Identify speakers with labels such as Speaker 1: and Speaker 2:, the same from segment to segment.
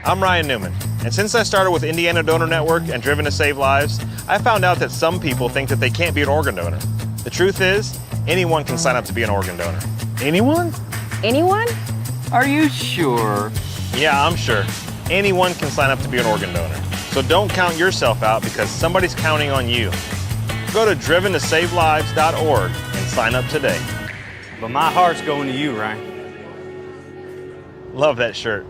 Speaker 1: I'm Ryan Newman, and since I started with Indiana Donor Network and Driven to Save Lives, I found out that some people think that they can't be an organ donor. The truth is, anyone can sign up to be an organ donor.
Speaker 2: Anyone?
Speaker 3: Anyone?
Speaker 2: Are you sure?
Speaker 1: Yeah, I'm sure. Anyone can sign up to be an organ donor. So don't count yourself out because somebody's counting on you. Go to driventosavelives.org and sign up today.
Speaker 4: But my heart's going to you, Ryan.
Speaker 1: Love that shirt.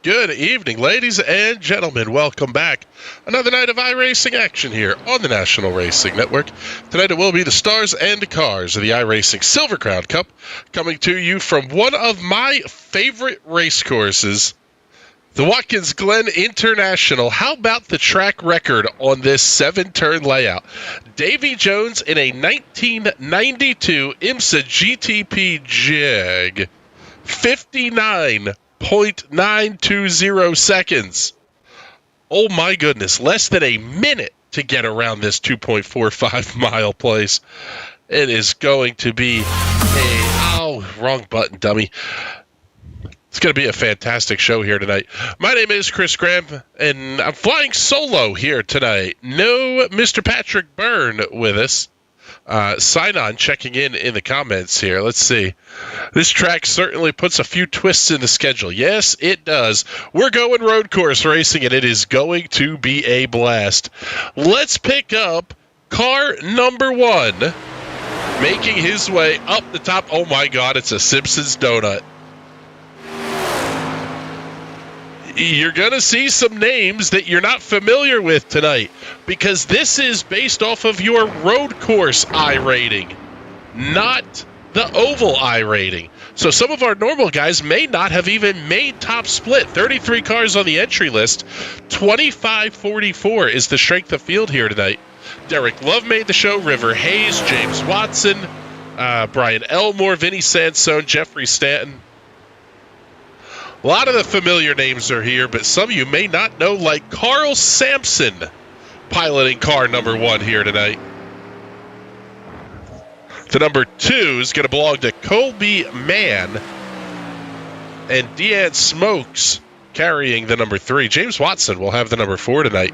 Speaker 5: Good evening, ladies and gentlemen. Welcome back. Another night of iRacing action here on the National Racing Network. Tonight it will be the stars and cars of the iRacing Silver Crown Cup, coming to you from one of my favorite race courses, the Watkins Glen International. How about the track record on this 7-turn layout? Davy Jones in a 1992 IMSA GTP Jag, 59.920 seconds. Oh my goodness, less than a minute to get around this 2.45 mile place. It is going to be wrong button, dummy. It's going to be a fantastic show here tonight. My name is Chris Graham, and I'm flying solo here tonight. No Mr. Patrick Byrne with us. Sign on checking in the comments here. Let's see. This track certainly puts a few twists in the schedule. Yes, it does. We're going road course racing, and it is going to be a blast. Let's pick up car number 1, making his way up the top. Oh my God, it's a Simpsons donut. You're going to see some names that you're not familiar with tonight, because this is based off of your road course iRating, not the oval iRating. So some of our normal guys may not have even made top split. 33 cars on the entry list. 2544 is the strength of field here tonight. Derek Love made the show. River Hayes, James Watson, Brian Elmore, Vinny Sansone, Jeffrey Stanton. A lot of the familiar names are here, but some of you may not know, like Carl Sampson, piloting car number 1 here tonight. The number 2 is going to belong to Colby Mann, and Deanne Smokes carrying the number 3. James Watson will have the number 4 tonight,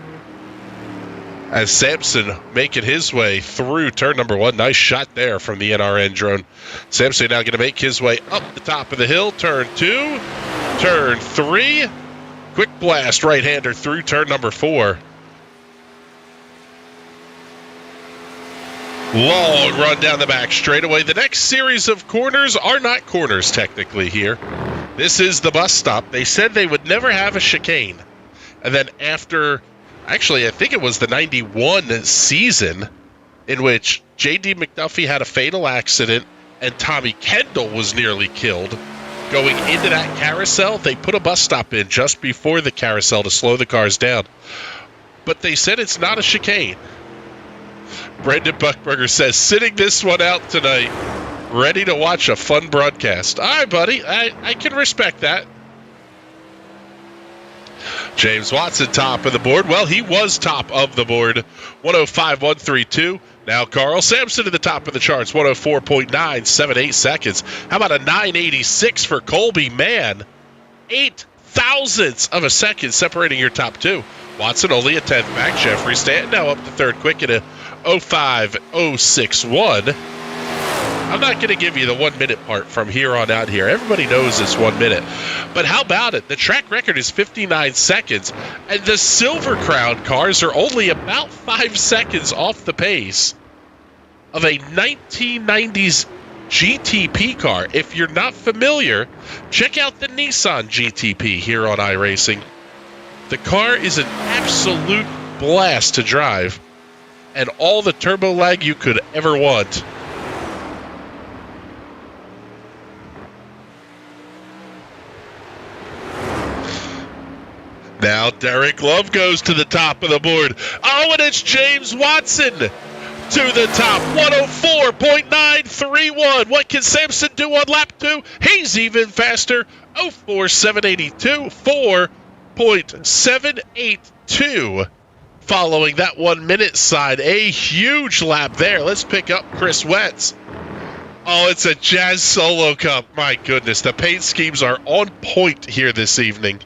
Speaker 5: as Sampson making his way through turn number 1. Nice shot there from the NRN drone. Sampson now going to make his way up the top of the hill. Turn 2. Turn 3, quick blast right-hander through turn number 4. Long run down the back straightaway. The next series of corners are not corners technically here. This is the bus stop. They said they would never have a chicane. And then after, actually I think it was the 91 season in which J.D. McDuffie had a fatal accident and Tommy Kendall was nearly killed. Going into that carousel, they put a bus stop in just before the carousel to slow the cars down. But they said it's not a chicane. Brendan Buckberger says, sitting this one out tonight, ready to watch a fun broadcast. All right, buddy, I can respect that. James Watson, top of the board. Well, he was top of the board, 105.132. Now Carl Sampson to the top of the charts, 104.978 seconds. How about a 986 for Colby Mann? 8 thousandths of a second separating your top 2. Watson only a 10th back. Jeffrey Stanton now up to third quick at a 05.061. I'm not going to give you the 1 minute part from here on out here. Everybody knows it's 1 minute. But how about it? The track record is 59 seconds, and the Silver Crown cars are only about 5 seconds off the pace of a 1990s GTP car. If you're not familiar, check out the Nissan GTP here on iRacing. The car is an absolute blast to drive, and all the turbo lag you could ever want. Now Derek Love goes to the top of the board. Oh, and it's James Watson to the top. 104.931. What can Sampson do on lap 2? He's even faster. 04782. 4.782. Following that 1 minute side. A huge lap there. Let's pick up Chris Wetz. Oh, it's a Jazz Solo Cup. My goodness, the paint schemes are on point here this evening.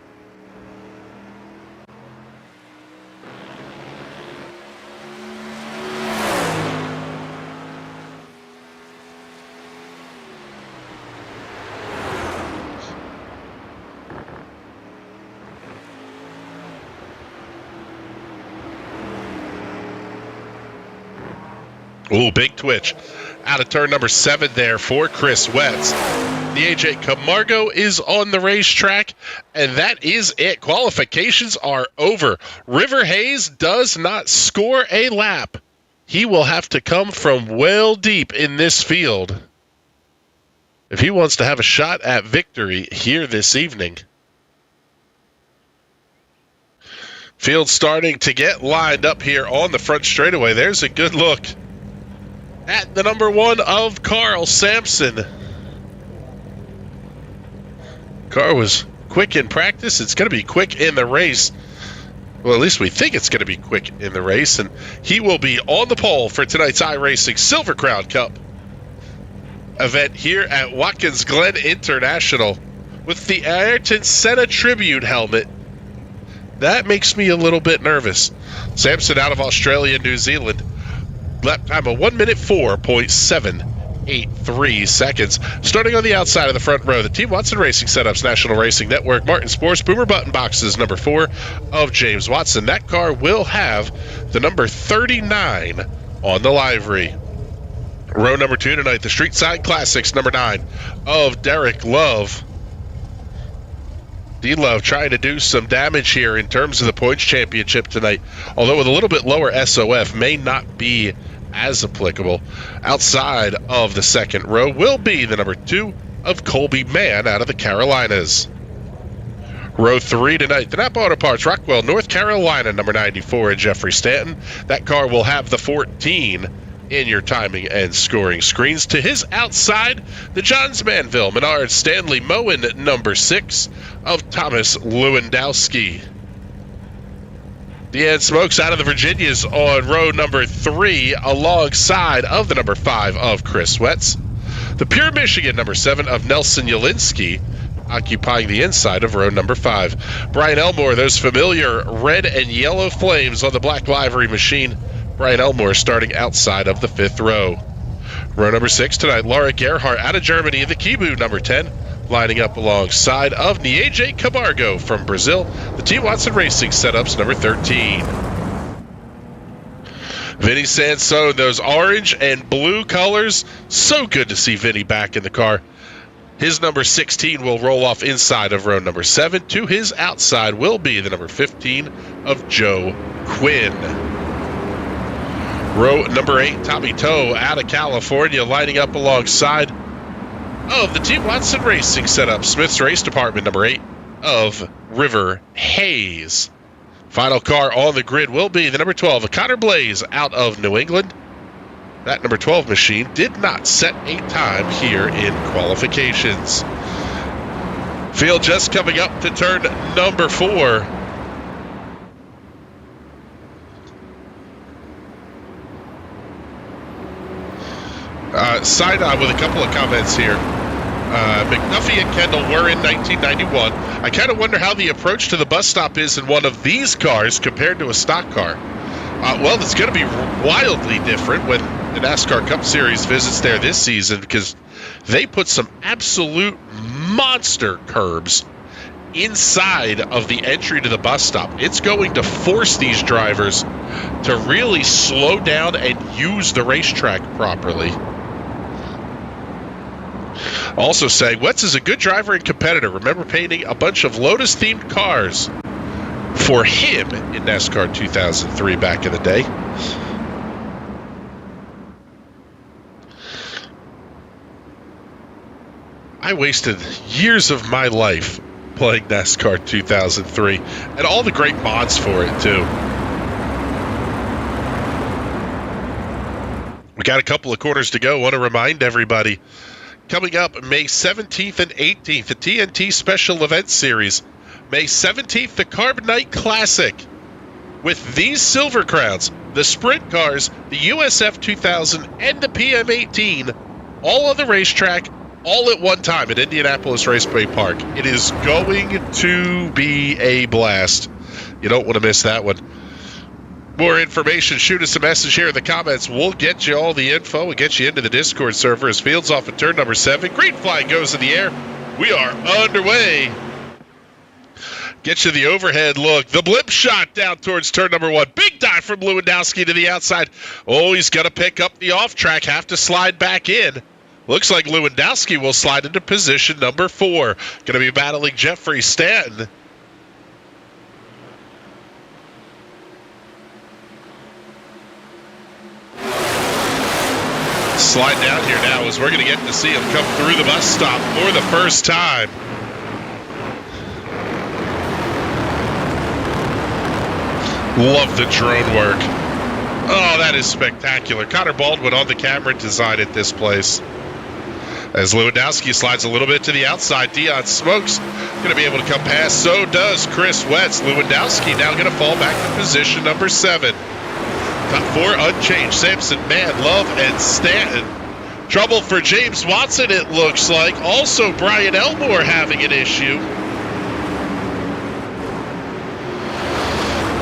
Speaker 5: Ooh, big twitch. Out of turn number 7 there for Chris Wetz. The AJ Camargo is on the racetrack, and that is it. Qualifications are over. River Hayes does not score a lap. He will have to come from well deep in this field if he wants to have a shot at victory here this evening. Field starting to get lined up here on the front straightaway. There's a good look at the number 1 of Carl Sampson. Carl was quick in practice. It's going to be quick in the race. Well, at least we think it's going to be quick in the race. And he will be on the pole for tonight's iRacing Silver Crown Cup event here at Watkins Glen International with the Ayrton Senna Tribute helmet. That makes me a little bit nervous. Sampson out of Australia, New Zealand. Lap time of 1 minute 4.783 seconds. Starting on the outside of the front row, the Team Watson Racing Setups National Racing Network Martin Sports Boomer Button Boxes number 4 of James Watson. That car will have the number 39 on the livery. Row number 2 tonight, the Street Side Classics number 9 of Derek Love. D-Love trying to do some damage here in terms of the points championship tonight, although with a little bit lower SOF may not be as applicable. Outside of the second row will be the number 2 of Colby Mann out of the Carolinas. Row 3 tonight, the Napa Auto Parts, Rockwell, North Carolina, number 94 and Jeffrey Stanton. That car will have the 14 in your timing and scoring screens. To his outside, the Johns Manville, Menard Stanley Moen, number 6 of Thomas Lewandowski. Deanne Smokes out of the Virginias on row number 3 alongside of the number 5 of Chris Wetz. The Pure Michigan, number 7 of Nelson Yelinsky, occupying the inside of row number 5. Brian Elmore, those familiar red and yellow flames on the black livery machine. Brian Elmore starting outside of the 5th row. Row number 6 tonight, Laura Gerhardt out of Germany, the Kibu number 10, lining up alongside of Nieje Camargo from Brazil, the T. Watson Racing Setups number 13. Vinny Sansone, those orange and blue colors. So good to see Vinny back in the car. His number 16 will roll off inside of row number 7. To his outside will be the number 15 of Joe Quinn. Row number 8, Tommy Toe out of California, lining up alongside of the Team Watson Racing Setup, Smith's Race Department, number 8 of River Hayes. Final car on the grid will be the number 12 of Connor Blaze out of New England. That number 12 machine did not set a time here in qualifications. Field just coming up to turn number 4. Side on with a couple of comments here. McDuffie and Kendall were in 1991. I kind of wonder how the approach to the bus stop is in one of these cars compared to a stock car. Well, it's going to be wildly different when the NASCAR Cup Series visits there this season, because they put some absolute monster curbs inside of the entry to the bus stop. It's going to force these drivers to really slow down and use the racetrack properly. Also saying, Wetz is a good driver and competitor. Remember painting a bunch of Lotus-themed cars for him in NASCAR 2003 back in the day. I wasted years of my life playing NASCAR 2003. And all the great mods for it, too. We got a couple of quarters to go. Want to remind everybody, coming up May 17th and 18th, the TNT Special Event Series. May 17th, the Carbonite Classic. With these Silver Crowns, the Sprint Cars, the USF 2000, and the PM18, all on the racetrack, all at one time at Indianapolis Raceway Park. It is going to be a blast. You don't want to miss that one. More information, shoot us a message here in the comments. We'll get you all the info. We'll get you into the Discord server as Fields off at turn number 7. Green flag goes in the air. We are underway. Get you the overhead look. The blip shot down towards turn number 1. Big dive from Lewandowski to the outside. Oh, he's going to pick up the off track. Have to slide back in. Looks like Lewandowski will slide into position number 4. Going to be battling Jeffrey Stanton. Slide down here now as we're going to get to see him come through the bus stop for the first time. Love the drone work. Oh, that is spectacular. Connor Baldwin on the camera design at this place. As Lewandowski slides a little bit to the outside, Dion Smokes going to be able to come past. So does Chris Wetz. Lewandowski now going to fall back to position number 7. Top 4 unchanged. Sampson, Mann, Love, and Stanton. Trouble for James Watson, it looks like. Also, Brian Elmore having an issue.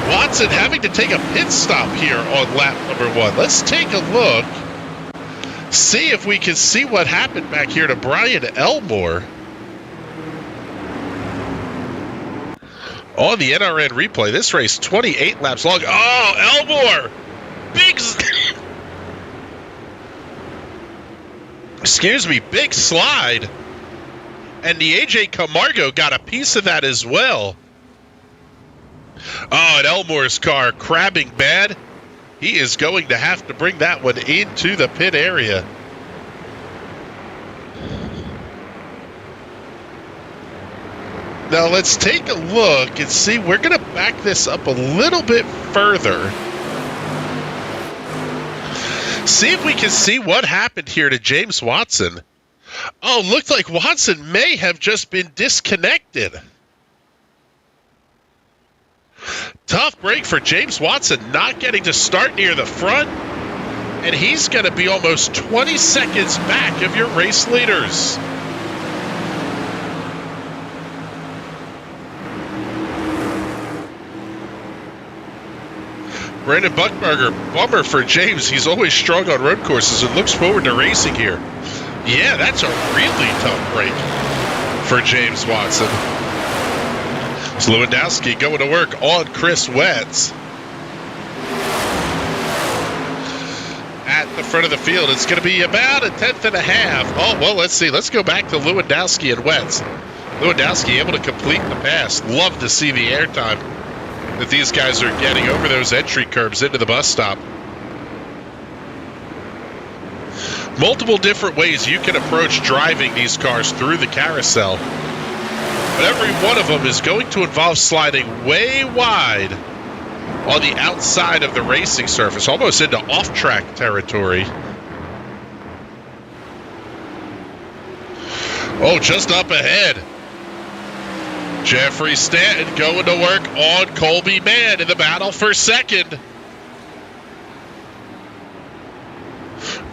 Speaker 5: Watson having to take a pit stop here on lap number 1. Let's take a look. See if we can see what happened back here to Brian Elmore. On the NRN replay, this race 28 laps long. Oh, Elmore! Big... Excuse me, big slide. And the AJ Camargo got a piece of that as well. Oh, and Elmore's car crabbing bad. He is going to have to bring that one into the pit area. Now let's take a look and see. We're going to back this up a little bit further. See if we can see what happened here to James Watson. Oh, looked like Watson may have just been disconnected. Tough break for James Watson, not getting to start near the front. And he's going to be almost 20 seconds back of your race leaders. Brandon Buckberger, bummer for James. He's always strong on road courses and looks forward to racing here. Yeah, that's a really tough break for James Watson. It's Lewandowski going to work on Chris Wetz. At the front of the field, it's going to be about a 10th and a half. Oh, well, let's see. Let's go back to Lewandowski and Wetz. Lewandowski able to complete the pass. Love to see the airtime that these guys are getting over those entry curbs into the bus stop. Multiple different ways you can approach driving these cars through the carousel. But every one of them is going to involve sliding way wide on the outside of the racing surface, almost into off-track territory. Oh, just up ahead. Jeffrey Stanton going to work on Colby Mann in the battle for second.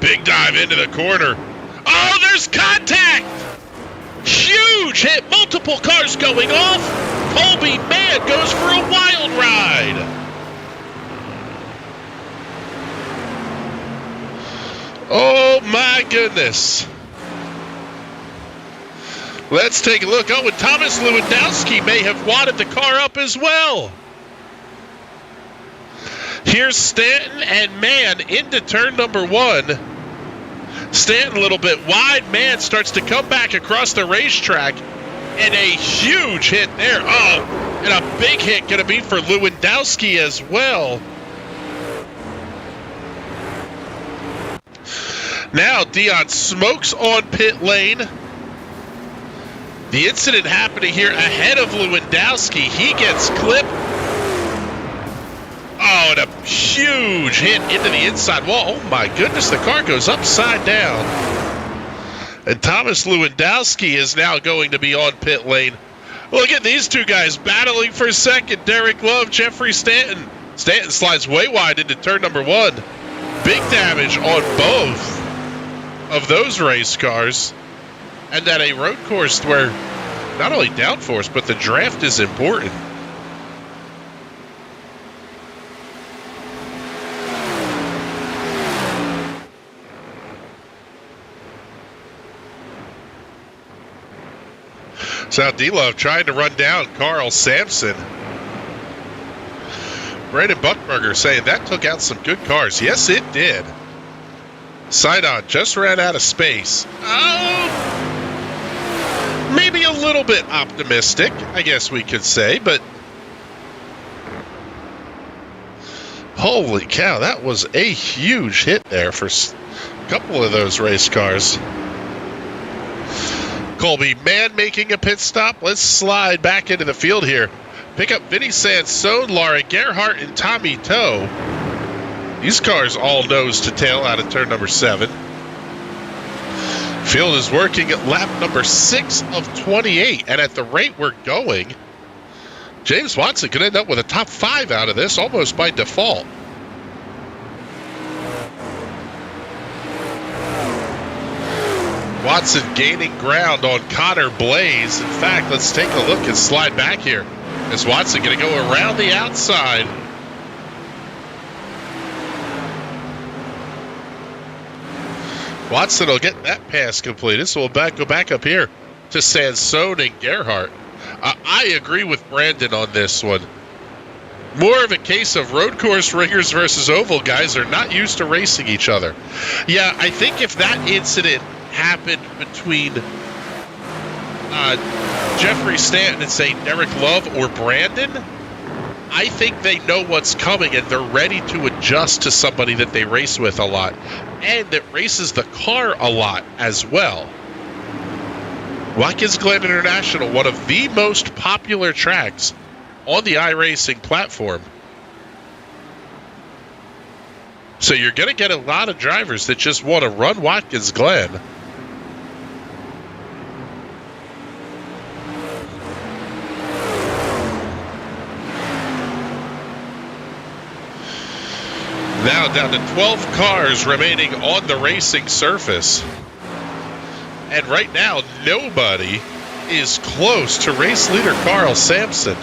Speaker 5: Big dive into the corner. Oh, there's contact! Huge hit, multiple cars going off. Colby Mann goes for a wild ride. Oh my goodness. Let's take a look. Oh, and Thomas Lewandowski may have wadded the car up as well. Here's Stanton and Mann into turn number 1. Stanton a little bit wide. Mann starts to come back across the racetrack. And a huge hit there. Oh, and a big hit going to be for Lewandowski as well. Now Dion Smokes on pit lane. The incident happening here ahead of Lewandowski. He gets clipped. Oh, and a huge hit into the inside wall. Oh my goodness, the car goes upside down. And Thomas Lewandowski is now going to be on pit lane. Look at these two guys battling for second. Derek Love, Jeffrey Stanton. Stanton slides way wide into turn number 1. Big damage on both of those race cars. And at a road course where not only downforce, but the draft is important. So now D-Love trying to run down Carl Sampson. Brandon Buckberger saying that took out some good cars. Yes, it did. Sidon just ran out of space. Oh, maybe a little bit optimistic, I guess we could say, but holy cow, that was a huge hit there for a couple of those race cars. Colby Mann making a pit stop. Let's slide back into the field here. Pick up Vinny Sansone, Laura Gerhardt, and Tommy Toe. These cars all nose to tail out of turn number 7. Field is working at lap number 6 of 28. And at the rate we're going, James Watson could end up with a top 5 out of this almost by default. Watson gaining ground on Connor Blaze. In fact, let's take a look and slide back here. Is Watson going to go around the outside? Watson will get that pass completed, so we'll go back up here to Sansone and Gerhardt. I agree with Brandon on this one. More of a case of road course ringers versus oval guys are not used to racing each other. Yeah, I think if that incident happened between Jeffrey Stanton and, say, Derek Love or Brandon, I think they know what's coming and they're ready to adjust to somebody that they race with a lot and that races the car a lot as well. Watkins Glen International, one of the most popular tracks on the iRacing platform. So you're going to get a lot of drivers that just want to run Watkins Glen. Now down to 12 cars remaining on the racing surface. And right now, nobody is close to race leader Carl Sampson.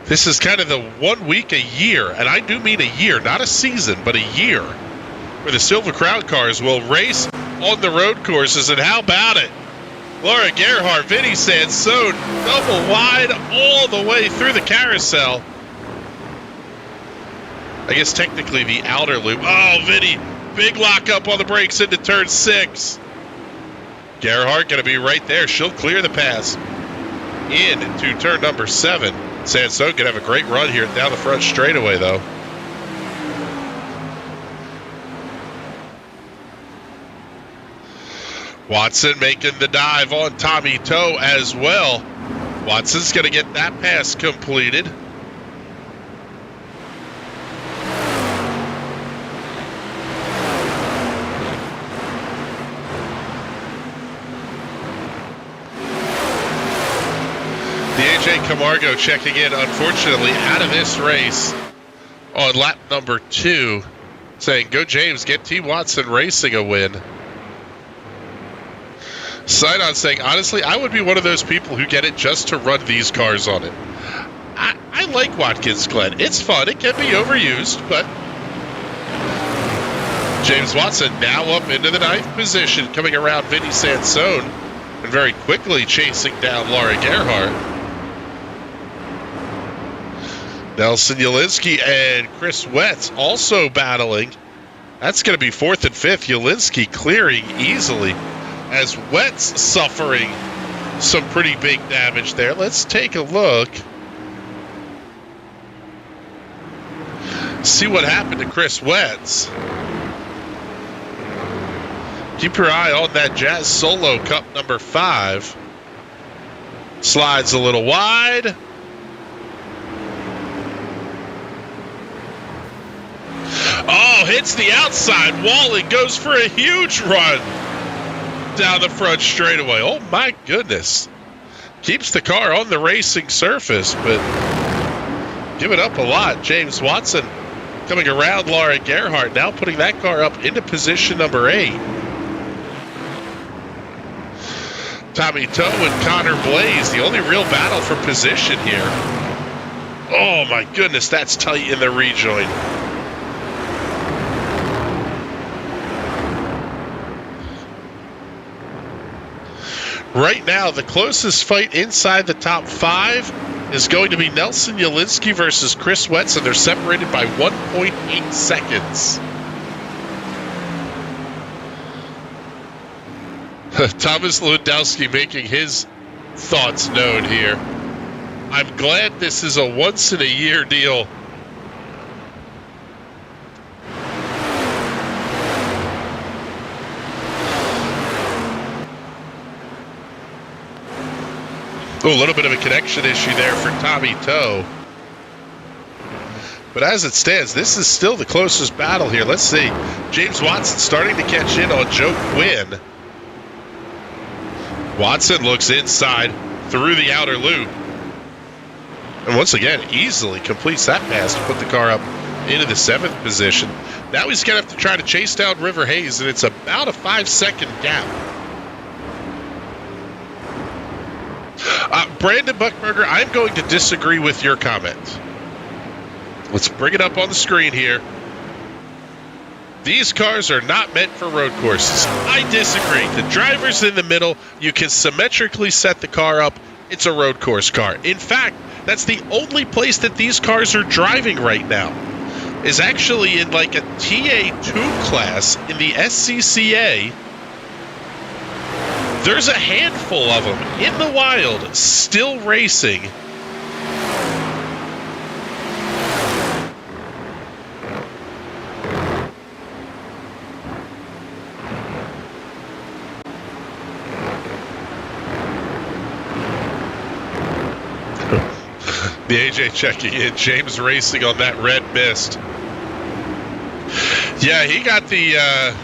Speaker 5: This is kind of the 1 week a year, and I do mean a year, not a season, but a year, where the Silver Crown cars will race on the road courses. And how about it? Laura Gerhardt, Vinny Sansone, double wide all the way through the carousel. I guess technically the outer loop. Oh, Vinny, big lockup on the brakes into turn 6. Gerhardt going to be right there. She'll clear the pass into turn number 7. Sansone could have a great run here down the front straightaway, though. Watson making the dive on Tommy Toe as well. Watson's going to get that pass completed. The AJ Camargo checking in, unfortunately, out of this race on lap number 2, saying, "Go James, get T. Watson Racing a win." Sidon saying, "Honestly, I would be one of those people who get it just to run these cars on it." I like Watkins Glen. It's fun. It can be overused, but James Watson now up into the 9th position, coming around Vinny Sansone and very quickly chasing down Laura Gerhardt. Nelson Yelinsky and Chris Wetz also battling. That's going to be 4th and 5th. Yelinsky clearing easily as Wetz suffering some pretty big damage there. Let's take a look. See what happened to Chris Wetz. Keep your eye on that Jazz Solo Cup number 5. Slides a little wide. Oh, hits the outside wall and goes for a huge run down the front straightaway. Oh, my goodness. Keeps the car on the racing surface, but giving up a lot. James Watson coming around Laura Gerhardt, now putting that car up into position number 8. Tommy Toe and Connor Blaze, the only real battle for position here. Oh, my goodness, that's tight in the rejoin. Right now, the closest fight inside the top 5 is going to be Nelson Yalinsky versus Chris Wetz, and they're separated by 1.8 seconds. Thomas Lewandowski making his thoughts known here. I'm glad this is a once-in-a-year deal. Oh, a little bit of a connection issue there for Tommy Toe. But as it stands, this is still the closest battle here. Let's see. James Watson starting to catch in on Joe Quinn. Watson looks inside through the outer loop. And once again, easily completes that pass to put the car up into the 7th position. Now he's going to have to try to chase down River Hayes, and it's about a 5-second gap. Brandon Buckberger, I'm going to disagree with your comment. Let's bring it up on the screen here. These cars are not meant for road courses. I disagree. The driver's in the middle. You can symmetrically set the car up. It's a road course car. In fact, that's the only place that these cars are driving right now, is actually in like a TA2 class in the SCCA. There's a handful of them in the wild still racing. The AJ checking in. James racing on that red mist. Yeah, he got the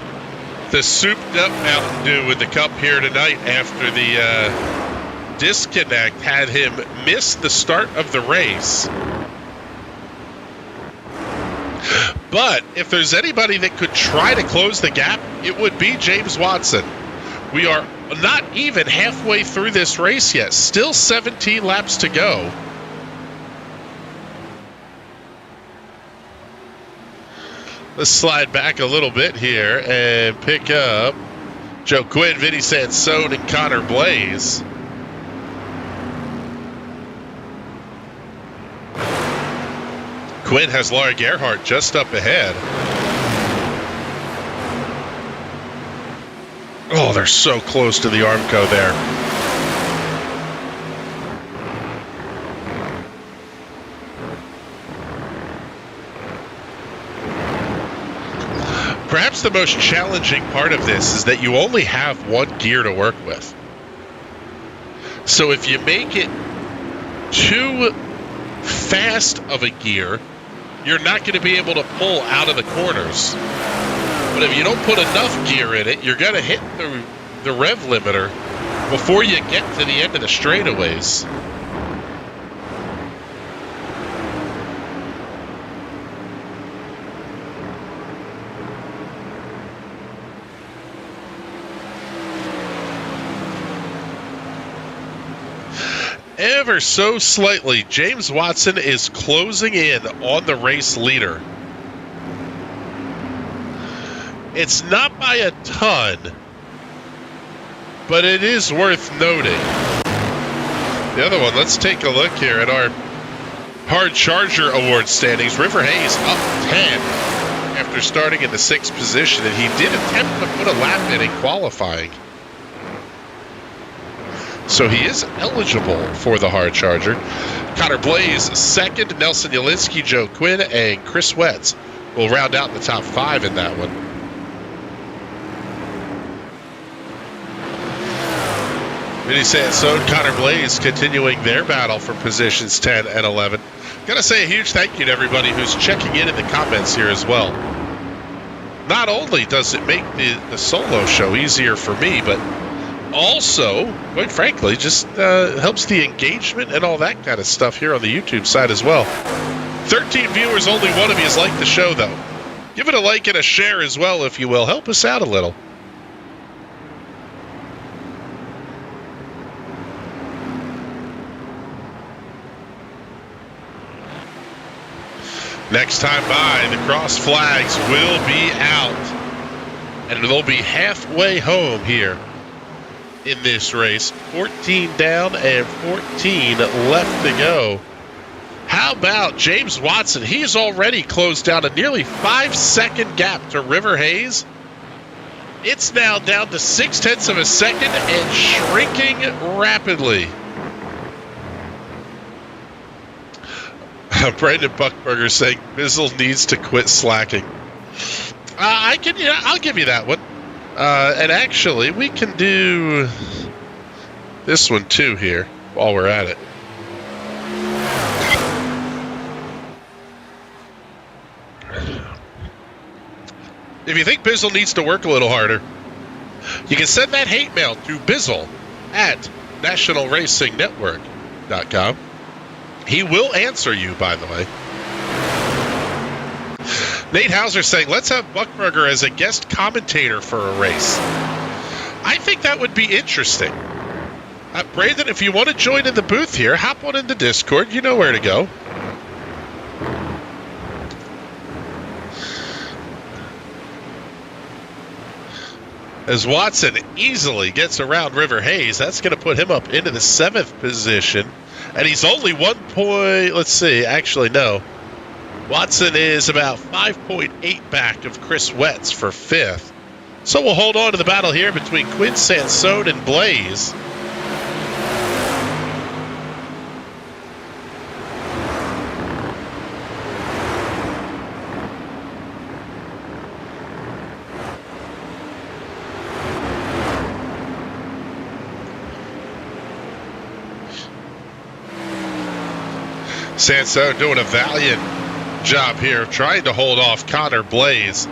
Speaker 5: souped up Mountain Dew with the cup here tonight after the disconnect had him miss the start of the race. But if there's anybody that could try to close the gap, it would be James Watson. We are not even halfway through this race yet. Still 17 laps to go. Let's slide back a little bit here and pick up Joe Quinn, Vinny Sansone, and Connor Blaze. Quinn has Laura Gerhardt just up ahead. Oh, they're so close to the Armco there. Perhaps the most challenging part of this is that you only have one gear to work with. So if you make it too fast of a gear, you're not going to be able to pull out of the corners. But if you don't put enough gear in it, you're going to hit the rev limiter before you get to the end of the straightaways. Ever so slightly, James Watson is closing in on the race leader. It's not by a ton, but it is worth noting. The other one, let's take a look here at our Hard Charger Award standings. River Hayes up 10 after starting in the 6th position, and he did attempt to put a lap in qualifying. So so he is eligible for the hard charger. Connor Blaze second, Nelson Yelinsky, Joe Quinn, and Chris Wetz will round out the top 5 in that one. Vinny Sansone, Connor Blaze continuing their battle for positions 10 and 11. Gotta say a huge thank you to everybody who's checking in the comments here as well. Not only does it make the solo show easier for me, but also, quite frankly, just helps the engagement and all that kind of stuff here on the YouTube side as well. 13 viewers, only one of you has liked the show, though. Give it a like and a share as well, if you will. Help us out a little. Next time by, the cross flags will be out, and they'll be halfway home here in this race. 14 down and 14 left to go. How about James Watson? He's already closed down a nearly 5-second gap to River Hayes. It's now down to 0.6 of a second and shrinking rapidly. Brandon Buckberger saying Bizzle needs to quit slacking. I'll give you that one. And actually, we can do this one too here while we're at it. If you think Bizzle needs to work a little harder, you can send that hate mail to Bizzle at nationalracingnetwork.com. He will answer you, by the way. Nate Hauser saying, let's have Buckberger as a guest commentator for a race. I think that would be interesting. Brandon, if you want to join in the booth here, hop on into Discord. You know where to go. As Watson easily gets around River Hayes, that's going to put him up into the 7th position. And he's only 1 point, let's see, actually, no. Watson is about 5.8 back of Chris Wetz for 5th. So we'll hold on to the battle here between Quinn Sansone and Blaze. Sansone doing a valiant job here, trying to hold off Connor Blaze.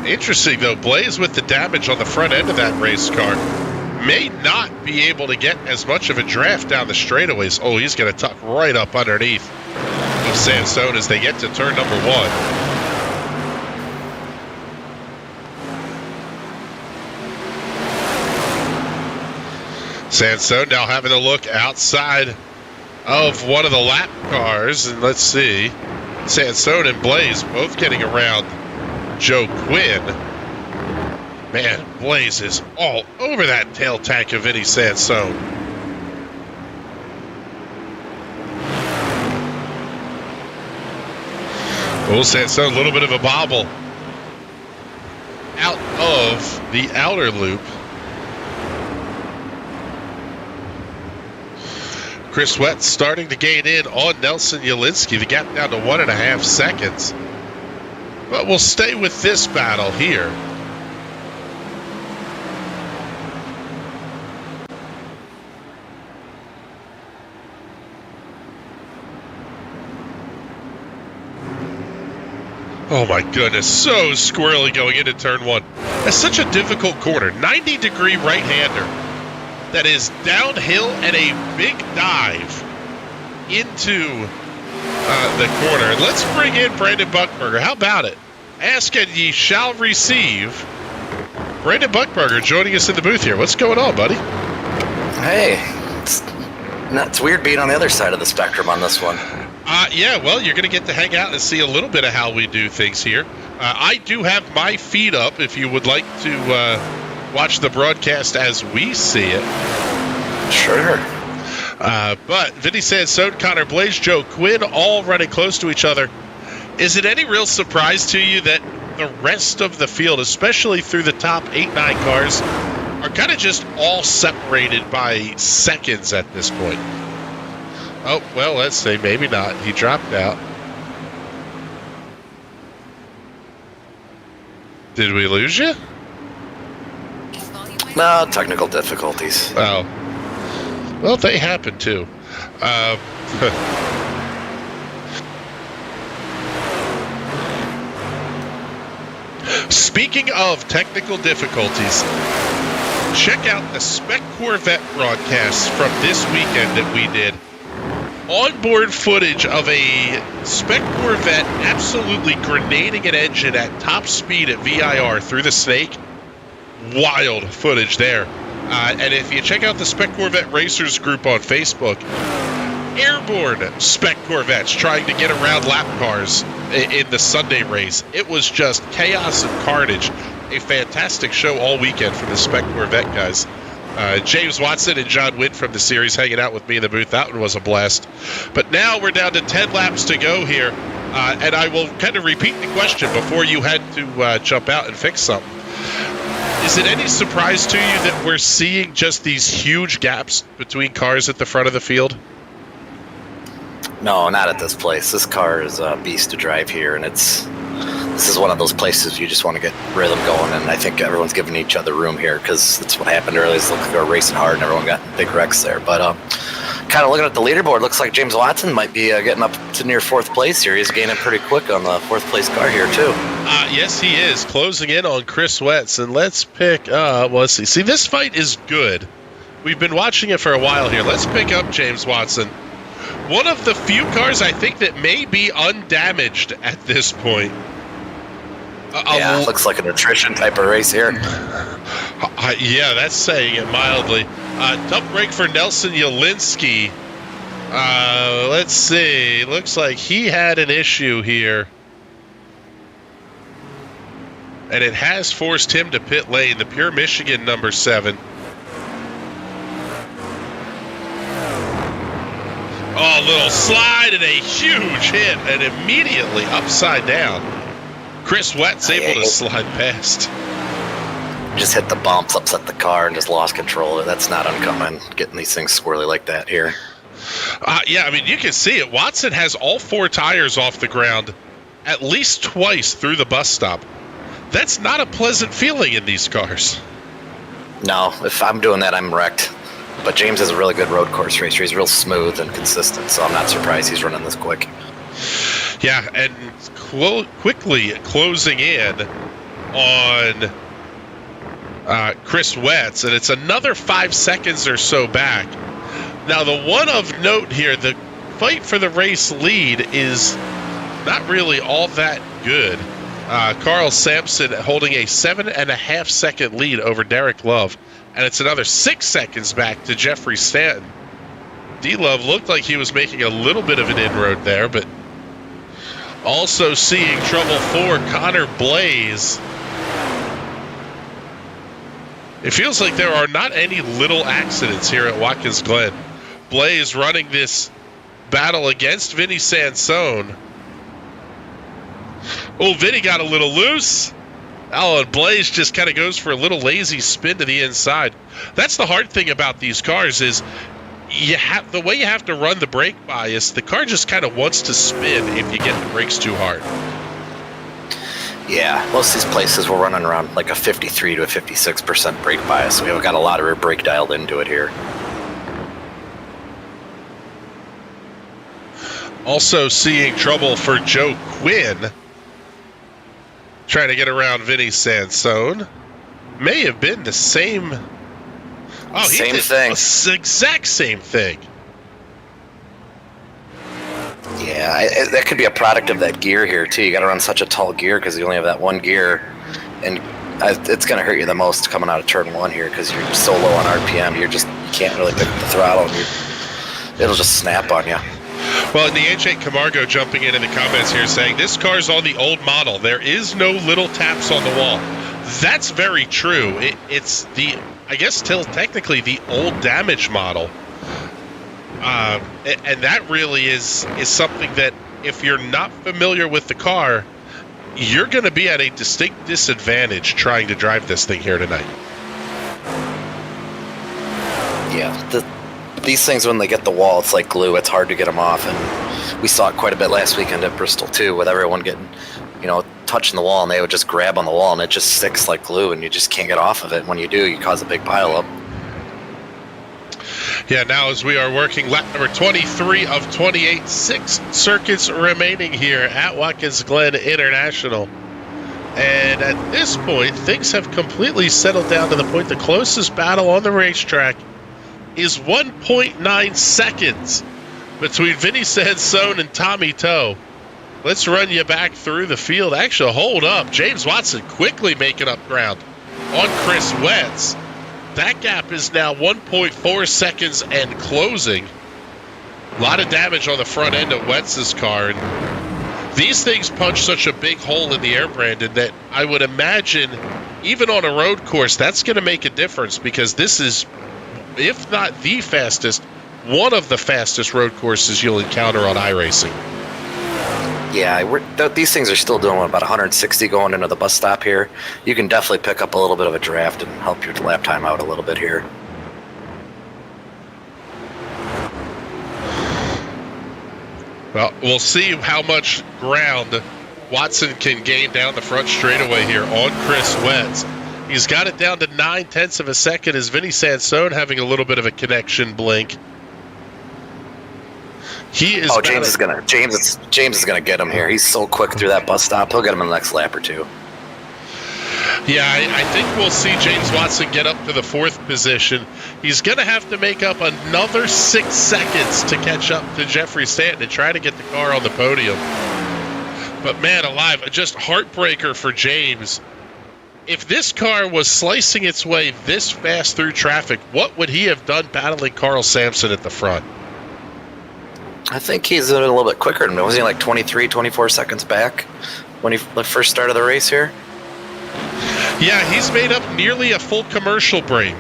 Speaker 5: Interesting, though, Blaze with the damage on the front end of that race car may not be able to get as much of a draft down the straightaways. Oh, he's going to tuck right up underneath of Sansone as they get to turn number 1. Sansone now having a look outside of one of the lap cars, and let's see, Sansone and Blaze both getting around Joe Quinn. Man, Blaze is all over that tail tank of Vinny Sansone. Oh, Sansone, a little bit of a bobble out of the outer loop. Chris Wetz starting to gain in on Nelson Yelinsky. The gap down to 1.5 seconds. But we'll stay with this battle here. Oh my goodness, so squirrely going into turn 1. That's such a difficult corner. 90-degree right-hander. That is downhill and a big dive into the corner. And let's bring in Brandon Buckberger. How about it? Ask and ye shall receive. Brandon Buckberger joining us in the booth here. What's going on, buddy?
Speaker 3: Hey, it's weird being on the other side of the spectrum on this one.
Speaker 5: Yeah, well, you're going to get to hang out and see a little bit of how we do things here. I do have my feed up if you would like to watch the broadcast as we see it.
Speaker 3: Sure.
Speaker 5: But Vinny Sansone, Connor Blaze, Joe Quinn, all running close to each other. Is it any real surprise to you that the rest of the field, especially through the top 8-9 cars, are kind of just all separated by seconds at this point. Oh, well, let's say maybe not. He dropped out. Did we lose you?
Speaker 3: No, technical difficulties.
Speaker 5: Oh. Well, they happen too. Speaking of technical difficulties, check out the Spec Corvette broadcasts from this weekend that we did. Onboard footage of a Spec Corvette absolutely grenading an engine at top speed at VIR through the snake. Wild footage there. And if you check out the Spec Corvette Racers group on Facebook, airborne Spec Corvettes trying to get around lap cars in the Sunday race. It was just chaos and carnage. A fantastic show all weekend from the Spec Corvette guys. James Watson and John Wynn from the series hanging out with me in the booth. That one was a blast. But now we're down to 10 laps to go here. And I will kind of repeat the question before you had to jump out and fix something. Is it any surprise to you that we're seeing just these huge gaps between cars at the front of the field?
Speaker 3: No, not at this place. This car is a beast to drive here, and this is one of those places you just want to get rhythm going, and I think everyone's giving each other room here because that's what happened earlier. It looked like they were racing hard, and everyone got big wrecks there. But kind of looking at the leaderboard, looks like James Watson might be getting up to near fourth place here. He's gaining pretty quick on the fourth place car here, too.
Speaker 5: Yes, he is. Closing in on Chris Wetz, and let's pick let's see. See, this fight is good. We've been watching it for a while here. Let's pick up James Watson. One of the few cars I think that may be undamaged at this point.
Speaker 3: Yeah, looks like an attrition type of race here.
Speaker 5: Yeah, that's saying it mildly. Tough break for Nelson Yelinsky. Let's see. Looks like he had an issue here. And it has forced him to pit lane. The Pure Michigan number 7. Oh, a little slide and a huge hit, and immediately upside down. Chris Wett's able to slide past.
Speaker 3: Just hit the bumps, upset the car, and just lost control. That's not uncommon, getting these things squirrely like that here.
Speaker 5: Yeah, I mean, you can see it. Watson has all 4 tires off the ground at least twice through the bus stop. That's not a pleasant feeling in these cars.
Speaker 3: No, if I'm doing that, I'm wrecked. But James is a really good road course racer. He's real smooth and consistent, so I'm not surprised he's running this quick.
Speaker 5: Yeah, and quickly closing in on Chris Wetz, and it's another 5 seconds or so back. Now, the one of note here, the fight for the race lead is not really all that good. Carl Sampson holding a 7.5 second lead over Derek Love. And it's another 6 seconds back to Jeffrey Stanton. D-Love looked like he was making a little bit of an inroad there, but also seeing trouble for Connor Blaze. It feels like there are not any little accidents here at Watkins Glen. Blaze running this battle against Vinny Sansone. Oh, Vinny got a little loose. Oh, and Blaze just kind of goes for a little lazy spin to the inside. That's the hard thing about these cars is the way you have to run the brake bias, the car just kind of wants to spin if you get the brakes too hard.
Speaker 3: Yeah, most of these places we're running around like a 53 to a 56% brake bias, so we've got a lot of rear brake dialed into it here.
Speaker 5: Also seeing trouble for Joe Quinn. Trying to get around Vinny Sansone. May have been the same. Oh,
Speaker 3: same
Speaker 5: he did
Speaker 3: thing.
Speaker 5: The exact same thing.
Speaker 3: Yeah, that could be a product of that gear here, too. You got to run such a tall gear because you only have that one gear. And it's going to hurt you the most coming out of turn 1 here because you're so low on RPM. You can't really pick up the throttle. It'll just snap on you.
Speaker 5: Well, the H8 Camargo jumping in the comments here saying, this car's on the old model. There is no little taps on the wall. That's very true. It's the, I guess, still technically the old damage model. And that really is something that if you're not familiar with the car, you're going to be at a distinct disadvantage trying to drive this thing here tonight.
Speaker 3: Yeah, these things, when they get the wall, it's like glue. It's hard to get them off, and we saw it quite a bit last weekend at Bristol too, with everyone getting, touching the wall, and they would just grab on the wall, and it just sticks like glue, and you just can't get off of it. When you do, you cause a big pile up.
Speaker 5: Yeah, now as we are working lap number 23 of 28, 6 circuits remaining here at Watkins Glen International. And at this point, things have completely settled down to the point the closest battle on the racetrack is 1.9 seconds between Vinny Sansone and Tommy Toe. Let's run you back through the field. Actually, hold up. James Watson quickly making up ground on Chris Wetz. That gap is now 1.4 seconds and closing. A lot of damage on the front end of Wetz's car. And these things punch such a big hole in the air, Brandon, that I would imagine even on a road course, that's going to make a difference, because this is, if not the fastest, one of the fastest road courses you'll encounter on iRacing.
Speaker 3: Yeah, these things are still doing about 160 going into the bus stop here. You can definitely pick up a little bit of a draft and help your lap time out a little bit here.
Speaker 5: Well, we'll see how much ground Watson can gain down the front straightaway here on Chris Wetz. He's got it down to 0.9 of a second as Vinny Sansone having a little bit of a connection blink. He is.
Speaker 3: Oh, James is gonna get him here. He's so quick through that bus stop. He'll get him in the next lap or two.
Speaker 5: Yeah, I think we'll see James Watson get up to the 4th position. He's going to have to make up another 6 seconds to catch up to Jeffrey Stanton and try to get the car on the podium. But man alive, just heartbreaker for James. If this car was slicing its way this fast through traffic, what would he have done battling Carl Sampson at the front?
Speaker 3: I think he's a little bit quicker than me. Was he like 23, 24 seconds back when he first started the race here?
Speaker 5: Yeah, he's made up nearly a full commercial break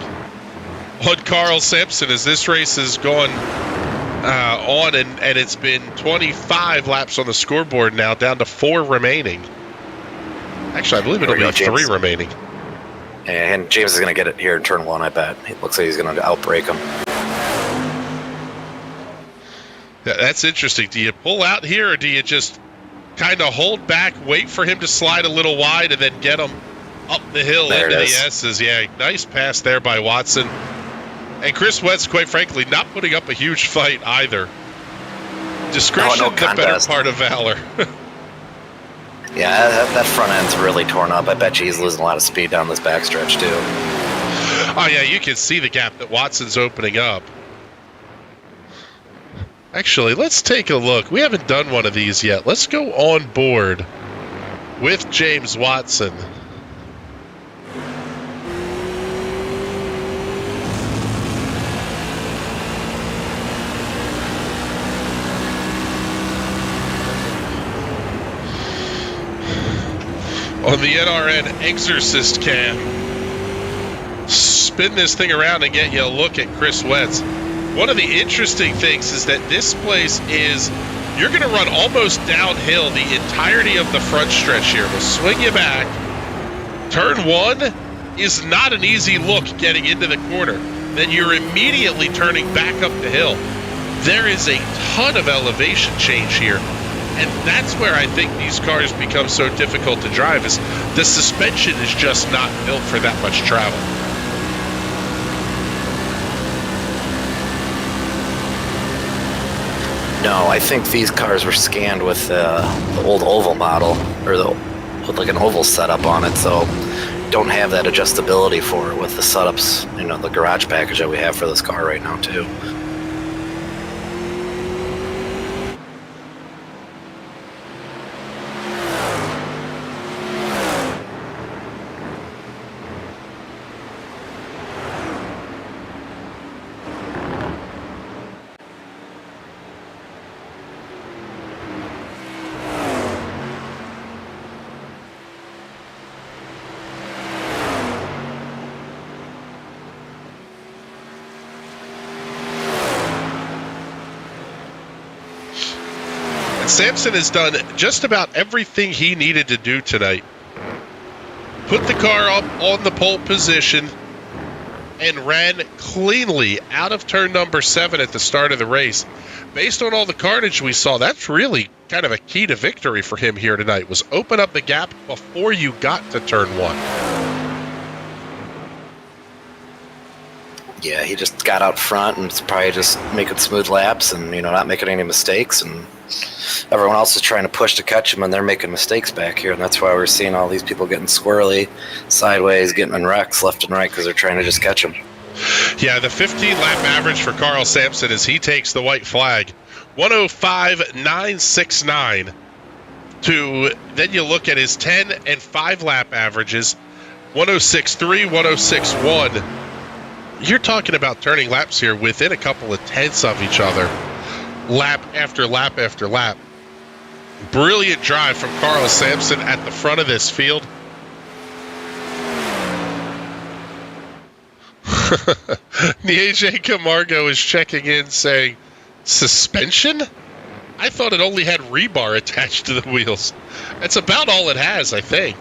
Speaker 5: on Carl Sampson as this race has gone on, and it's been 25 laps on the scoreboard now, down to 4 remaining. Actually, I believe it'll be 3 remaining.
Speaker 3: And James is going to get it here in turn 1, I bet. It looks like he's going to outbrake him.
Speaker 5: That's interesting. Do you pull out here, or do you just kind of hold back, wait for him to slide a little wide, and then get him up the hill into the S's? Yeah, nice pass there by Watson. And Chris Wetz, quite frankly, not putting up a huge fight either. Discretion, the better part of valor.
Speaker 3: Yeah, that front end's really torn up. I bet you he's losing a lot of speed down this backstretch, too.
Speaker 5: Oh, yeah, you can see the gap that Watson's opening up. Actually, let's take a look. We haven't done one of these yet. Let's go on board with James Watson. On the NRN Exorcist cam. Spin this thing around and get you a look at Chris Wetz. One of the interesting things is that this place is, you're going to run almost downhill the entirety of the front stretch here. We'll swing you back. Turn 1 is not an easy look getting into the corner. Then you're immediately turning back up the hill. There is a ton of elevation change here. And that's where I think these cars become so difficult to drive, is the suspension is just not built for that much travel.
Speaker 3: No, I think these cars were scanned with the old oval model, or with like an oval setup on it, so don't have that adjustability for it with the setups, the garage package that we have for this car right now too.
Speaker 5: Sampson has done just about everything he needed to do tonight. Put the car up on the pole position, and ran cleanly out of turn number 7 at the start of the race. Based on all the carnage we saw, that's really kind of a key to victory for him here tonight, was open up the gap before you got to turn 1.
Speaker 3: Yeah, he just got out front and was probably just making smooth laps and, not making any mistakes. And everyone else is trying to push to catch him, and they're making mistakes back here. And that's why we're seeing all these people getting squirrely, sideways, getting in wrecks left and right because they're trying to just catch him.
Speaker 5: Yeah, the 15-lap average for Carl Sampson as he takes the white flag, 105.969. Then you look at his 10 and 5-lap averages, 106.3, 106.1. You're talking about turning laps here within a couple of tenths of each other, lap after lap after lap. Brilliant drive from Carl Sampson at the front of this field. AJ Camargo is checking in saying, suspension? I thought it only had rebar attached to the wheels. That's about all it has, I think.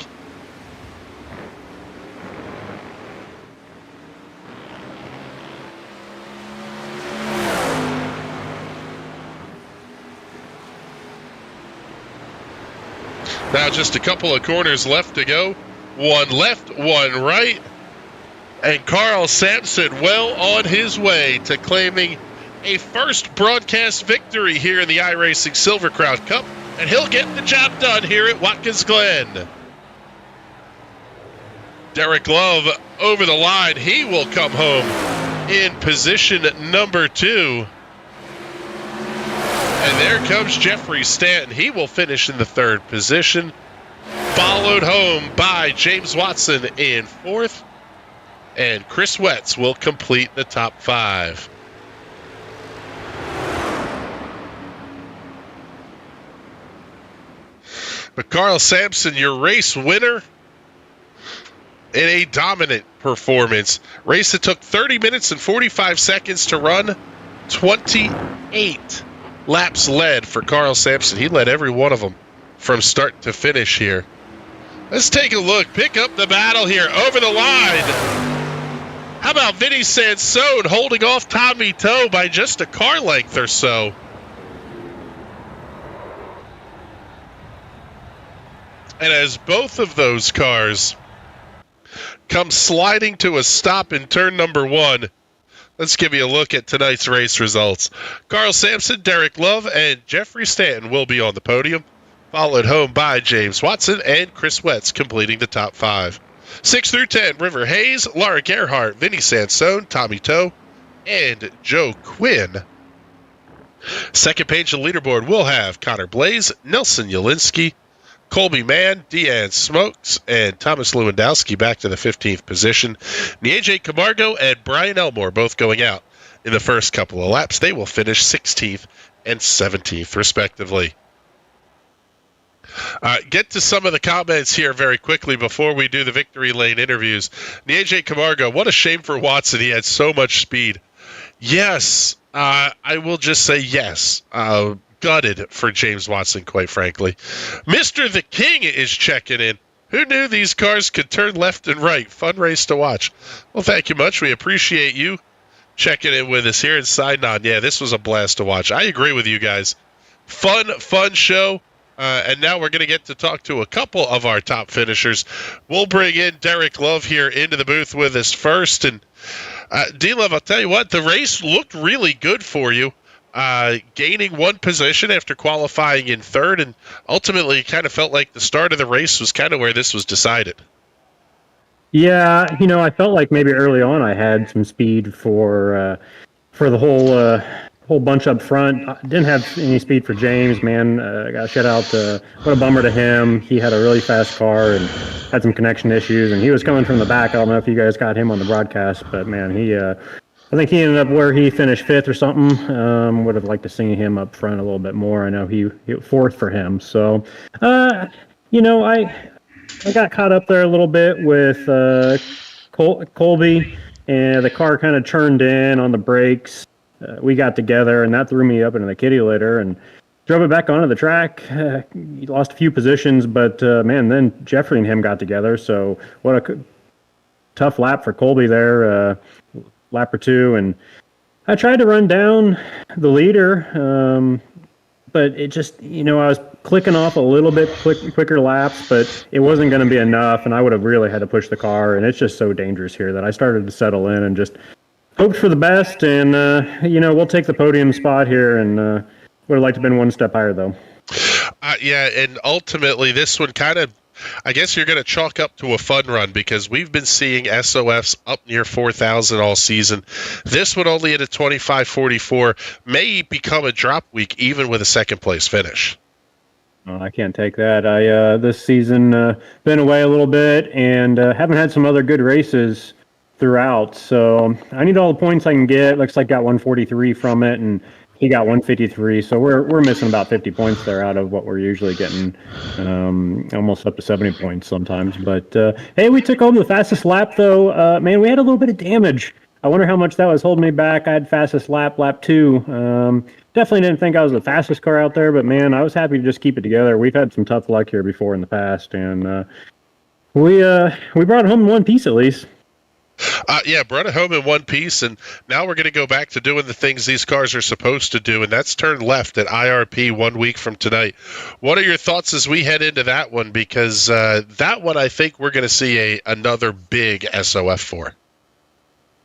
Speaker 5: Now just a couple of corners left to go. One left, one right. And Carl Sampson well on his way to claiming a first broadcast victory here in the iRacing Silver Crown Cup. And he'll get the job done here at Watkins Glen. Derek Love over the line. He will come home in position number 2. And there comes Jeffrey Stanton. He will finish in the 3rd position, followed home by James Watson in 4th, and Chris Wetz will complete the top 5. But Carl Sampson, your race winner in a dominant performance. Race that took 30 minutes and 45 seconds to run, 28 laps led for Carl Sampson. He led every one of them from start to finish here. Let's take a look. Pick up the battle here over the line. How about Vinny Sansone holding off Tommy Toe by just a car length or so? And as both of those cars come sliding to a stop in turn number 1, let's give you a look at tonight's race results. Carl Sampson, Derek Love, and Jeffrey Stanton will be on the podium, followed home by James Watson and Chris Wetz completing the top 5. 6 through 10, River Hayes, Laura Gerhardt, Vinny Sansone, Tommy Toe, and Joe Quinn. Second page of the leaderboard will have Connor Blaze, Nelson Yelinsky, Colby Mann, Deanne Smokes, and Thomas Lewandowski back to the 15th position. AJ Camargo and Brian Elmore both going out in the first couple of laps. They will finish 16th and 17th, respectively. Get to some of the comments here very quickly before we do the victory lane interviews. AJ Camargo, what a shame for Watson. He had so much speed. Yes, I will just say yes. Gutted for James Watson, quite frankly. Mr. The King is checking in. Who knew these cars could turn left and right? Fun race to watch. Well, thank you much. We appreciate you checking in with us here and signing on. Yeah, this was a blast to watch. I agree with you guys. Fun show. And now we're going to get to talk to a couple of our top finishers. We'll bring in Derek Love here into the booth with us first. And D-Love, I'll tell you what, the race looked really good for you. Gaining 1 position after qualifying in 3rd, and ultimately it kind of felt like the start of the race was kind of where this was decided.
Speaker 6: Yeah, I felt like maybe early on I had some speed for the whole bunch up front. I didn't have any speed for James, man. Got shut out. What a bummer to him. He had a really fast car and had some connection issues, and he was coming from the back. I don't know if you guys got him on the broadcast, but man, I think he ended up where he finished 5th or something. Would have liked to see him up front a little bit more. I know he 4th for him. So, I got caught up there a little bit with Colby, and the car kind of turned in on the brakes. We got together, and that threw me up into the kitty litter and drove it back onto the track. He lost a few positions, but man, then Jeffrey and him got together. So what tough lap for Colby there, lap or two, and I tried to run down the leader, but it just, I was clicking off a little bit quicker laps, but it wasn't going to be enough, and I would have really had to push the car, and it's just so dangerous here that I started to settle in and just hoped for the best, and, we'll take the podium spot here, and would have liked to have been one step higher, though.
Speaker 5: Yeah, and ultimately this one kind of, I guess you're going to chalk up to a fun run because we've been seeing SOFs up near 4,000 all season. This one only at a 25.44 may become a drop week even with a second-place finish.
Speaker 6: Oh, I can't take that. I this season been away a little bit and haven't had some other good races throughout, so I need all the points I can get. Looks like got 143 from it, and he got 153, so we're missing about 50 points there out of what we're usually getting, almost up to 70 points sometimes. But hey, we took home the fastest lap, though. Man, we had a little bit of damage. I wonder how much that was holding me back. I had fastest lap 2. Definitely didn't think I was the fastest car out there, but man, I was happy to just keep it together. We've had some tough luck here before in the past, and we brought it home in one piece at least.
Speaker 5: Brought it home in one piece, and now we're going to go back to doing the things these cars are supposed to do, and that's turn left at IRP 1 week from tonight. What are your thoughts as we head into that one? Because that one I think we're going to see another big SOF for.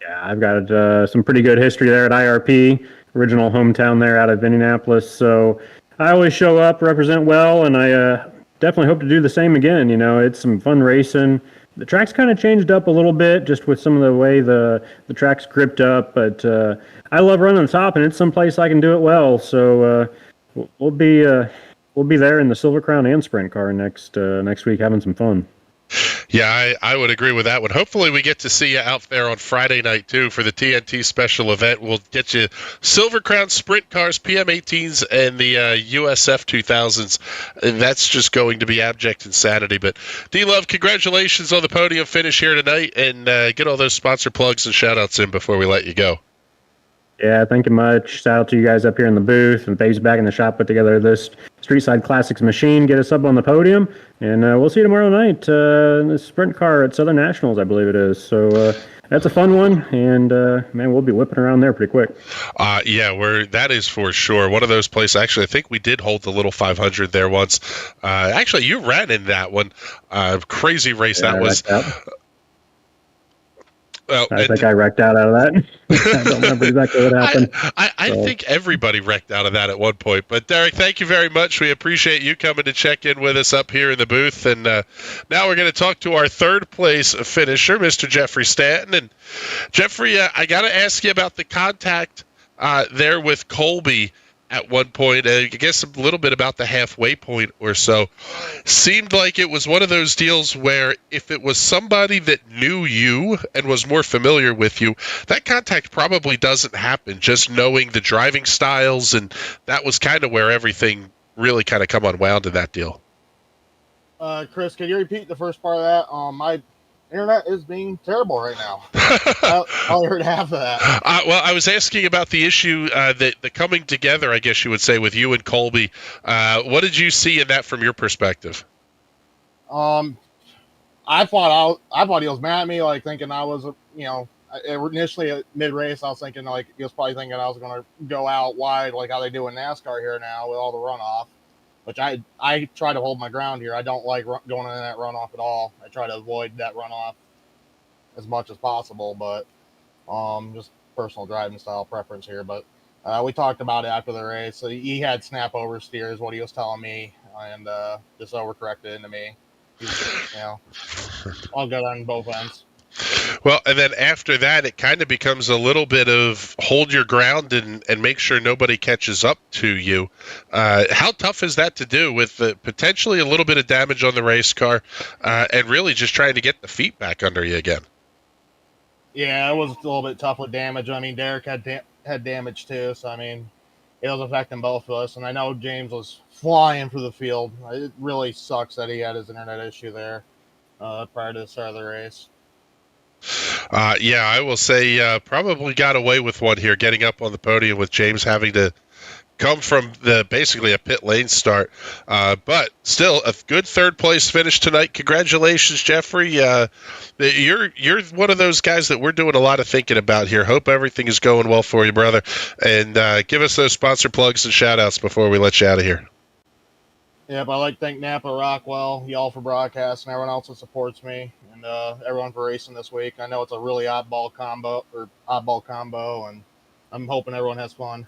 Speaker 6: Yeah, I've got some pretty good history there at IRP, original hometown there out of Indianapolis, so I always show up, represent well, and I definitely hope to do the same again. It's some fun racing. The track's kind of changed up a little bit just with some of the way the track's gripped up, but I love running the top, and it's someplace I can do it well. So we'll be there in the Silver Crown and Sprint car next week having some fun.
Speaker 5: Yeah, I would agree with that one. Hopefully we get to see you out there on Friday night, too, for the TNT special event. We'll get you Silver Crown Sprint cars, PM18s, and the USF 2000s. And that's just going to be abject insanity. But, D-Love, congratulations on the podium finish here tonight, and get all those sponsor plugs and shout-outs in before we let you go.
Speaker 6: Yeah, thank you much. Shout out to you guys up here in the booth, and Dave's back in the shop put together this Street Side Classics machine. Get us up on the podium, and we'll see you tomorrow night in the sprint car at Southern Nationals, I believe it is. So that's a fun one, and man, we'll be whipping around there pretty quick.
Speaker 5: That is for sure. One of those places. Actually, I think we did hold the little 500 there once. Actually, you ran in that one. Crazy race that was. Well,
Speaker 6: I think I wrecked out of that. I don't remember exactly what happened.
Speaker 5: I think everybody wrecked out of that at one point. But, Derek, thank you very much. We appreciate you coming to check in with us up here in the booth. And now we're going to talk to our third-place finisher, Mr. Jeffrey Stanton. And, Jeffrey, I got to ask you about the contact there with Colby at one point. I guess a little bit about the halfway point or so. Seemed like it was one of those deals where if it was somebody that knew you and was more familiar with you, that contact probably doesn't happen, just knowing the driving styles, and that was kind of where everything really kind of come unwound in that deal.
Speaker 7: Chris, can you repeat the first part of that? My internet is being terrible right now. I only heard half of that.
Speaker 5: Well, I was asking about the issue, the coming together, I guess you would say, with you and Colby. What did you see in that from your perspective?
Speaker 7: I thought he was mad at me, like thinking I was, initially at mid-race, I was thinking like he was probably thinking I was going to go out wide, like how they do in NASCAR here now with all the runoff. Which I try to hold my ground here. I don't like going in that runoff at all. I try to avoid that runoff as much as possible, but just personal driving style preference here. But we talked about it after the race. So he had snap oversteer is what he was telling me, and just overcorrected into me. All good on both ends.
Speaker 5: Well, and then after that, it kind of becomes a little bit of hold your ground and make sure nobody catches up to you. How tough is that to do with potentially a little bit of damage on the race car and really just trying to get the feet back under you again?
Speaker 7: Yeah, it was a little bit tough with damage. I mean, Derek had damage too, so I mean, it was affecting both of us. And I know James was flying through the field. It really sucks that he had his internet issue there prior to the start of the race.
Speaker 5: I will say probably got away with one here, getting up on the podium with James having to come from basically a pit lane start. But still, a good third-place finish tonight. Congratulations, Jeffrey. You're one of those guys that we're doing a lot of thinking about here. Hope everything is going well for you, brother. And give us those sponsor plugs and shout-outs before we let you out of here.
Speaker 7: Yep, I like to thank Napa Rockwell, y'all for broadcast, and everyone else that supports me, and everyone for racing this week. I know it's a really oddball combo, and I'm hoping everyone has fun.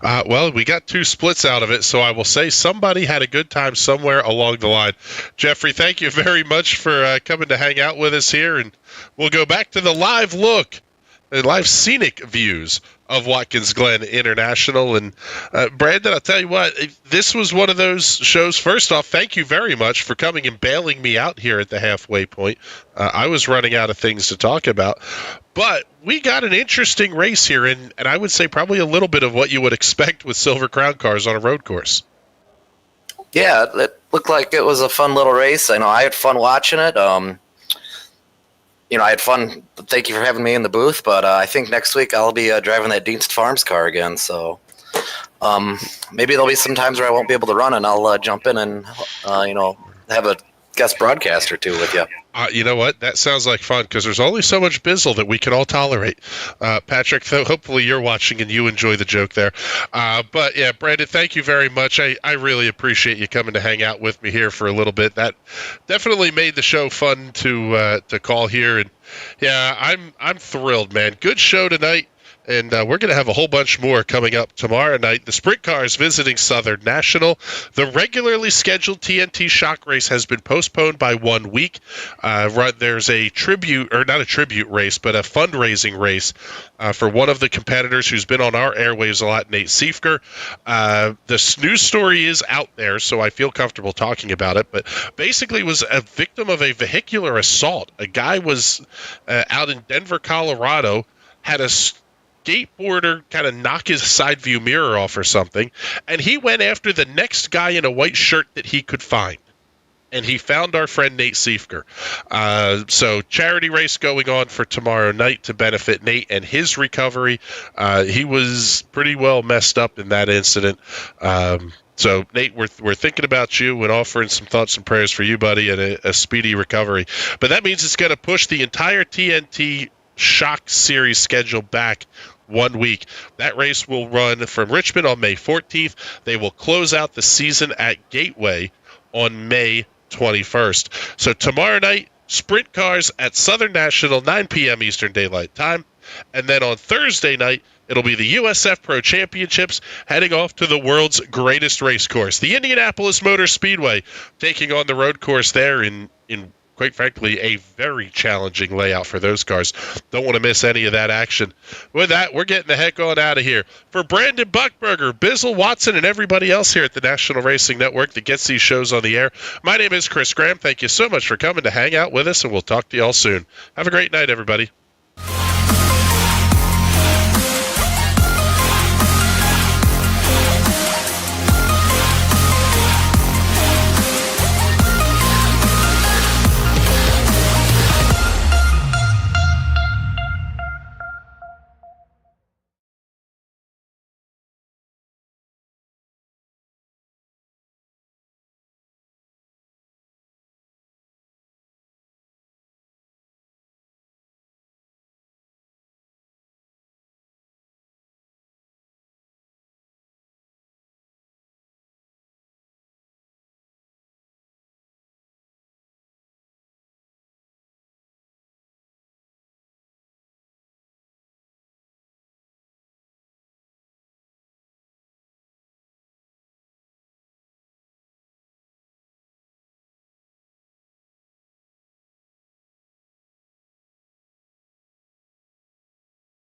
Speaker 5: Well, we got 2 splits out of it, so I will say somebody had a good time somewhere along the line. Jeffrey, thank you very much for coming to hang out with us here, and we'll go back to the live look, the live scenic views of Watkins Glen International. And Brandon, I'll tell you what, this was one of those shows. First off, thank you very much for coming and bailing me out here at the halfway point. I was running out of things to talk about, but we got an interesting race here, and I would say probably a little bit of what you would expect with Silver Crown cars on a road course.
Speaker 3: Yeah, it looked like it was a fun little race. I know I had fun watching it. I had fun. Thank you for having me in the booth, but I think next week I'll be driving that Dienst Farms car again. So maybe there'll be some times where I won't be able to run, and I'll jump in and have a guest broadcast or two with you.
Speaker 5: You know what? That sounds like fun because there's only so much bizzle that we can all tolerate. Patrick, hopefully you're watching and you enjoy the joke there. But yeah, Brandon, thank you very much. I really appreciate you coming to hang out with me here for a little bit. That definitely made the show fun to call here. And yeah, I'm thrilled, man. Good show tonight. And we're going to have a whole bunch more coming up tomorrow night. The sprint cars visiting Southern National. The regularly scheduled TNT Shock race has been postponed by 1 week. There's a tribute, or not a tribute race, but a fundraising race for one of the competitors who's been on our airwaves a lot, Nate Siefker. The news story is out there, so I feel comfortable talking about it. But basically was a victim of a vehicular assault. A guy was out in Denver, Colorado, had a skateboarder kind of knock his side view mirror off or something, and he went after the next guy in a white shirt that he could find. And he found our friend Nate Siefker. So charity race going on for tomorrow night to benefit Nate and his recovery. He was pretty well messed up in that incident. So, Nate, we're thinking about you and offering some thoughts and prayers for you, buddy, and a speedy recovery. But that means it's going to push the entire TNT Shock Series schedule back 1 week. That race will run from Richmond on May 14th. They will close out the season at Gateway on May 21st. So tomorrow night, sprint cars at Southern National, 9 p.m. Eastern Daylight Time. And then on Thursday night, it'll be the USF Pro Championships heading off to the world's greatest race course, the Indianapolis Motor Speedway, taking on the road course there in quite frankly, a very challenging layout for those cars. Don't want to miss any of that action. With that, we're getting the heck on out of here. For Brandon Buckberger, Bizzle Watson, and everybody else here at the National Racing Network that gets these shows on the air, my name is Chris Graham. Thank you so much for coming to hang out with us, and we'll talk to you all soon. Have a great night, everybody.